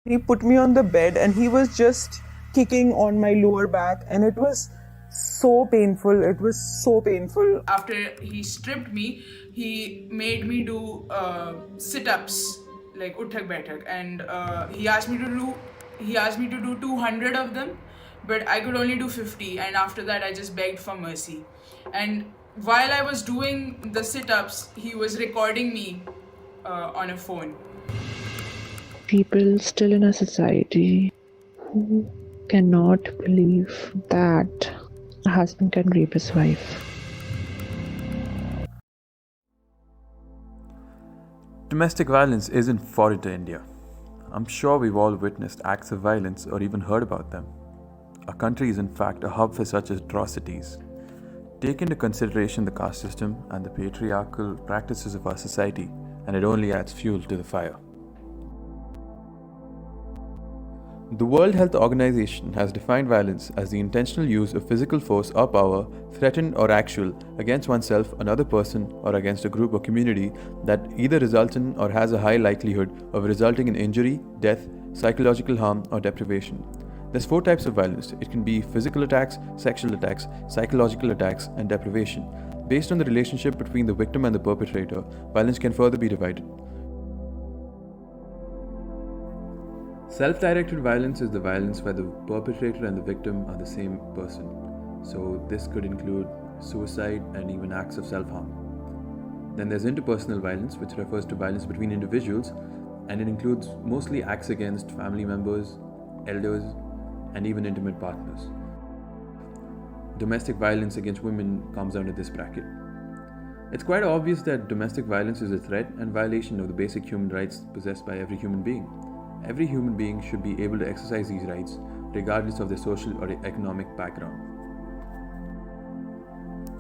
He put me on the bed and he was just kicking on my lower back, and it was so painful. It was so painful. After he stripped me, he made me do sit-ups, like uthak baithak, and he asked me to do 200 of them, but I could only do 50, and after that I just begged for mercy. And while I was doing the sit-ups, he was recording me on a phone. People still in a society who cannot believe that a husband can rape his wife. Domestic violence isn't foreign to India. I'm sure we've all witnessed acts of violence or even heard about them. Our country is, in fact, a hub for such atrocities. Take into consideration the caste system and the patriarchal practices of our society, and it only adds fuel to the fire. The World Health Organization has defined violence as the intentional use of physical force or power, threatened or actual, against oneself, another person, or against a group or community that either results in or has a high likelihood of resulting in injury, death, psychological harm, or deprivation. There's 4 types of violence. It can be physical attacks, sexual attacks, psychological attacks, and deprivation. Based on the relationship between the victim and the perpetrator, violence can further be divided. Self-directed violence is the violence where the perpetrator and the victim are the same person. So this could include suicide and even acts of self-harm. Then there's interpersonal violence, which refers to violence between individuals, and it includes mostly acts against family members, elders, and even intimate partners. Domestic violence against women comes under this bracket. It's quite obvious that domestic violence is a threat and violation of the basic human rights possessed by every human being. Every human being should be able to exercise these rights regardless of their social or economic background.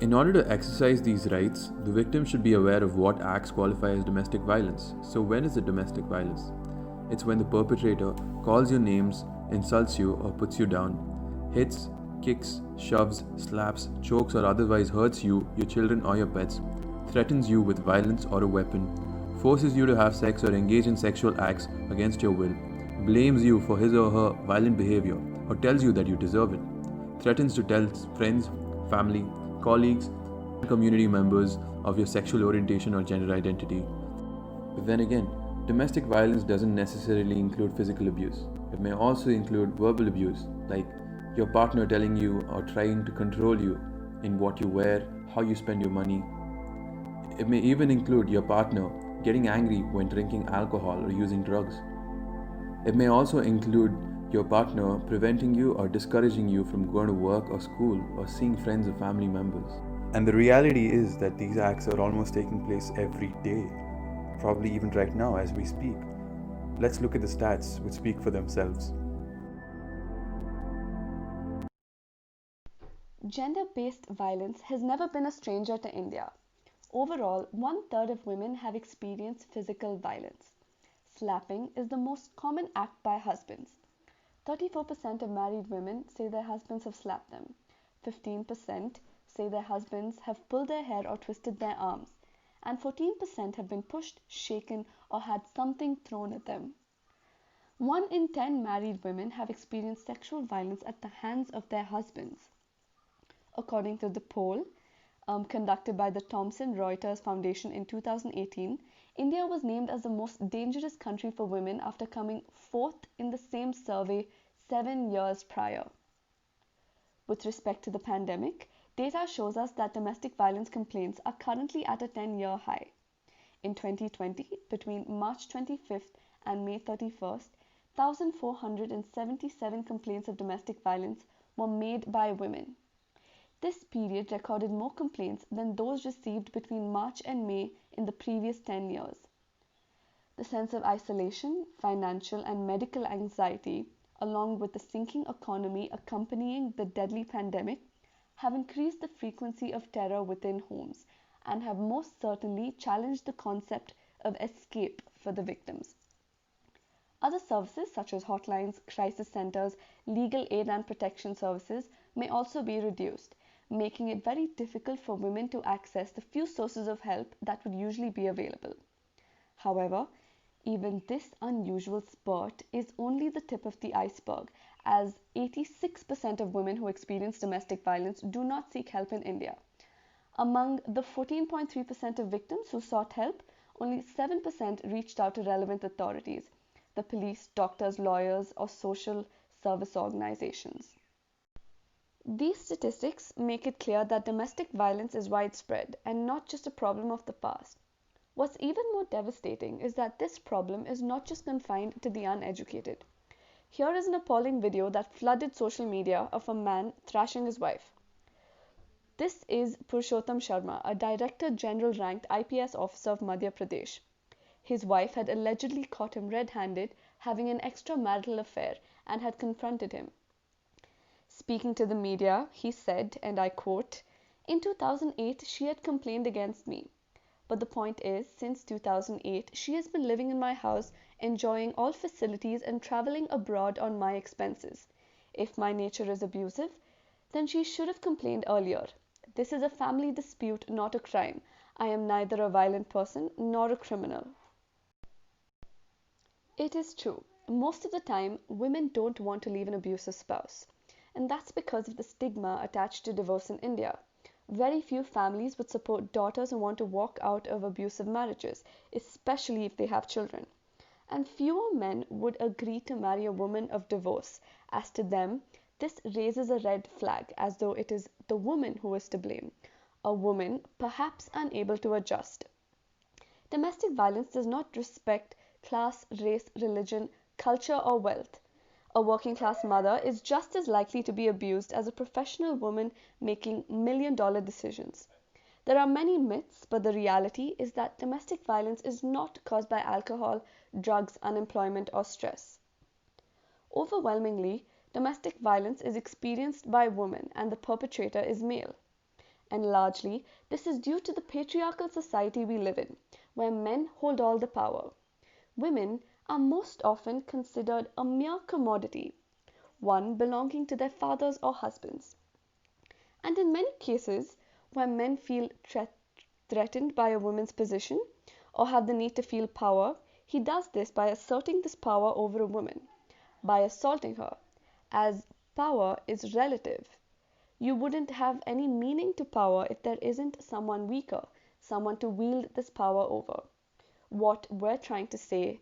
In order to exercise these rights, the victim should be aware of what acts qualify as domestic violence. So when is it domestic violence? It's when the perpetrator calls you names, insults you or puts you down, hits, kicks, shoves, slaps, chokes or otherwise hurts you, your children or your pets, threatens you with violence or a weapon, forces you to have sex or engage in sexual acts against your will, blames you for his or her violent behavior or tells you that you deserve it, threatens to tell friends, family, colleagues, and community members of your sexual orientation or gender identity. But then again, domestic violence doesn't necessarily include physical abuse. It may also include verbal abuse, like your partner telling you or trying to control you in what you wear, how you spend your money. It may even include your partner getting angry when drinking alcohol or using drugs. It may also include your partner preventing you or discouraging you from going to work or school or seeing friends or family members. And the reality is that these acts are almost taking place every day, probably even right now as we speak. Let's look at the stats which speak for themselves. Gender-based violence has never been a stranger to India. Overall, 1/3 of women have experienced physical violence. Slapping is the most common act by husbands. 34% of married women say their husbands have slapped them. 15% say their husbands have pulled their hair or twisted their arms. And 14% have been pushed, shaken, or had something thrown at them. 1 in 10 married women have experienced sexual violence at the hands of their husbands. According to the poll conducted by the Thomson Reuters Foundation in 2018, India was named as the most dangerous country for women after coming 4th in the same survey 7 years prior. With respect to the pandemic, data shows us that domestic violence complaints are currently at a 10-year high. In 2020, between March 25th and May 31st, 1,477 complaints of domestic violence were made by women. This period recorded more complaints than those received between March and May in the previous 10 years. The sense of isolation, financial and medical anxiety, along with the sinking economy accompanying the deadly pandemic, have increased the frequency of terror within homes and have most certainly challenged the concept of escape for the victims. Other services such as hotlines, crisis centers, legal aid and protection services may also be reduced, making it very difficult for women to access the few sources of help that would usually be available. However, Even this unusual spurt is only the tip of the iceberg, as 86% of women who experience domestic violence do not seek help in India. Among the 14.3% of victims who sought help, only 7% reached out to relevant authorities, the police, doctors, lawyers, or social service organizations. These statistics make it clear that domestic violence is widespread and not just a problem of the past. What's even more devastating is that this problem is not just confined to the uneducated. Here is an appalling video that flooded social media of a man thrashing his wife. This is Purushottam Sharma, a Director General ranked IPS officer of Madhya Pradesh. His wife had allegedly caught him red-handed having an extramarital affair and had confronted him. Speaking to the media, he said, and I quote, "In 2008, she had complained against me. But the point is, since 2008, she has been living in my house, enjoying all facilities and traveling abroad on my expenses. If my nature is abusive, then she should have complained earlier. This is a family dispute, not a crime. I am neither a violent person nor a criminal." It is true. Most of the time, women don't want to leave an abusive spouse. And that's because of the stigma attached to divorce in India. Very few families would support daughters who want to walk out of abusive marriages, especially if they have children. And fewer men would agree to marry a woman of divorce, as to them, this raises a red flag, as though it is the woman who is to blame, a woman perhaps unable to adjust. Domestic violence does not respect class, race, religion, culture, or wealth. A working class mother is just as likely to be abused as a professional woman making million-dollar decisions. There are many myths, but the reality is that domestic violence is not caused by alcohol, drugs, unemployment, or stress. Overwhelmingly, domestic violence is experienced by women and the perpetrator is male. And largely, this is due to the patriarchal society we live in, where men hold all the power. Women are most often considered a mere commodity, one belonging to their fathers or husbands. And in many cases, where men feel threatened by a woman's position or have the need to feel power, he does this by asserting this power over a woman, by assaulting her, as power is relative. You wouldn't have any meaning to power if there isn't someone weaker, someone to wield this power over. What we're trying to say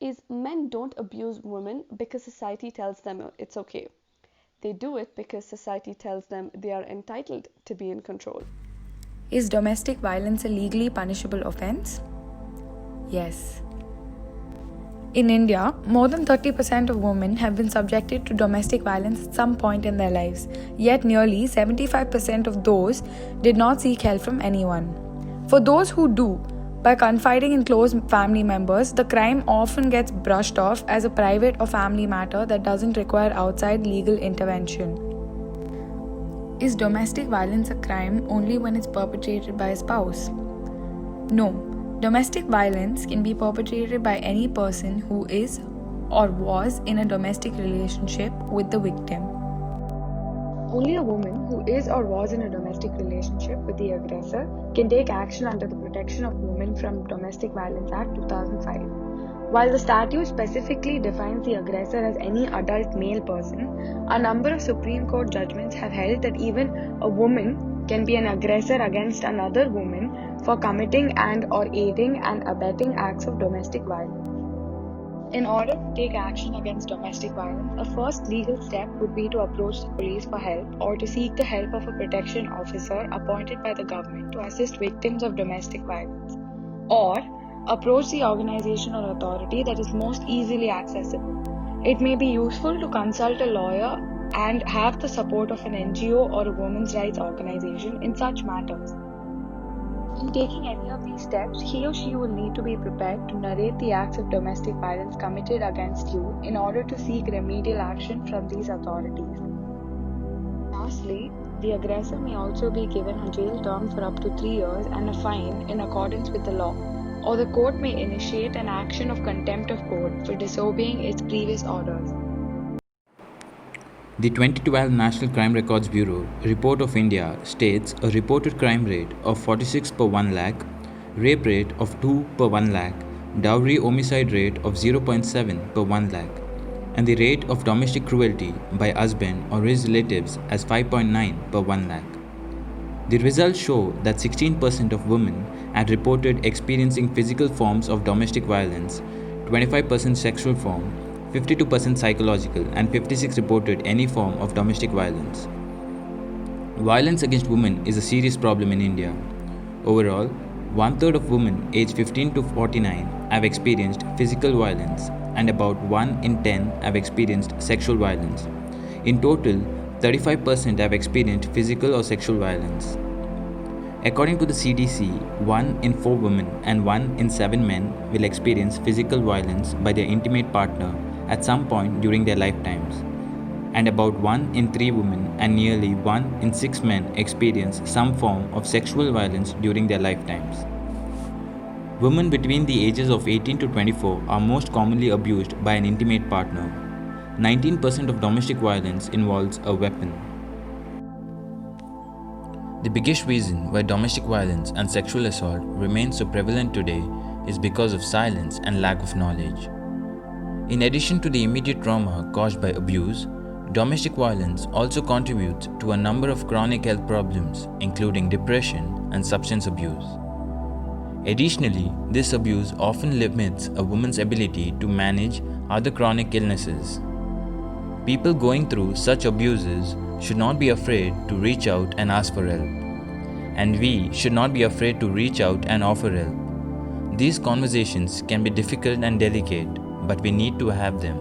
is men don't abuse women because society tells them it's okay. They do it because society tells them they are entitled to be in control. Is domestic violence a legally punishable offense? Yes. In India, more than 30% of women have been subjected to domestic violence at some point in their lives, yet nearly 75% of those did not seek help from anyone. For those who do, by confiding in close family members, the crime often gets brushed off as a private or family matter that doesn't require outside legal intervention. Is domestic violence a crime only when it's perpetrated by a spouse? No. Domestic violence can be perpetrated by any person who is or was in a domestic relationship with the victim. Only a woman who is or was in a domestic relationship with the aggressor can take action under the Protection of Women from Domestic Violence Act 2005. While the statute specifically defines the aggressor as any adult male person, a number of Supreme Court judgments have held that even a woman can be an aggressor against another woman for committing and or aiding and abetting acts of domestic violence. In order to take action against domestic violence, a first legal step would be to approach the police for help or to seek the help of a protection officer appointed by the government to assist victims of domestic violence, or approach the organization or authority that is most easily accessible. It may be useful to consult a lawyer and have the support of an NGO or a women's rights organization in such matters. In taking any of these steps, he or she will need to be prepared to narrate the acts of domestic violence committed against you in order to seek remedial action from these authorities. Lastly, the aggressor may also be given a jail term for up to 3 years and a fine in accordance with the law, or the court may initiate an action of contempt of court for disobeying its previous orders. The 2012 National Crime Records Bureau Report of India states a reported crime rate of 46 per 1 lakh, rape rate of 2 per 1 lakh, dowry homicide rate of 0.7 per 1 lakh, and the rate of domestic cruelty by husband or his relatives as 5.9 per 1 lakh. The results show that 16% of women had reported experiencing physical forms of domestic violence, 25% sexual form, 52% psychological, and 56% reported any form of domestic violence. Violence against women is a serious problem in India. Overall, one-third of women aged 15 to 49 have experienced physical violence, and about 1 in 10 have experienced sexual violence. In total, 35% have experienced physical or sexual violence. According to the CDC, 1 in 4 women and 1 in 7 men will experience physical violence by their intimate partner at some point during their lifetimes, and about 1 in 3 women and nearly 1 in 6 men experience some form of sexual violence during their lifetimes. Women between the ages of 18 to 24 are most commonly abused by an intimate partner. 19% of domestic violence involves a weapon. The biggest reason why domestic violence and sexual assault remain so prevalent today is because of silence and lack of knowledge. In addition to the immediate trauma caused by abuse, domestic violence also contributes to a number of chronic health problems, including depression and substance abuse. Additionally, this abuse often limits a woman's ability to manage other chronic illnesses. People going through such abuses should not be afraid to reach out and ask for help. And we should not be afraid to reach out and offer help. These conversations can be difficult and delicate, but we need to have them.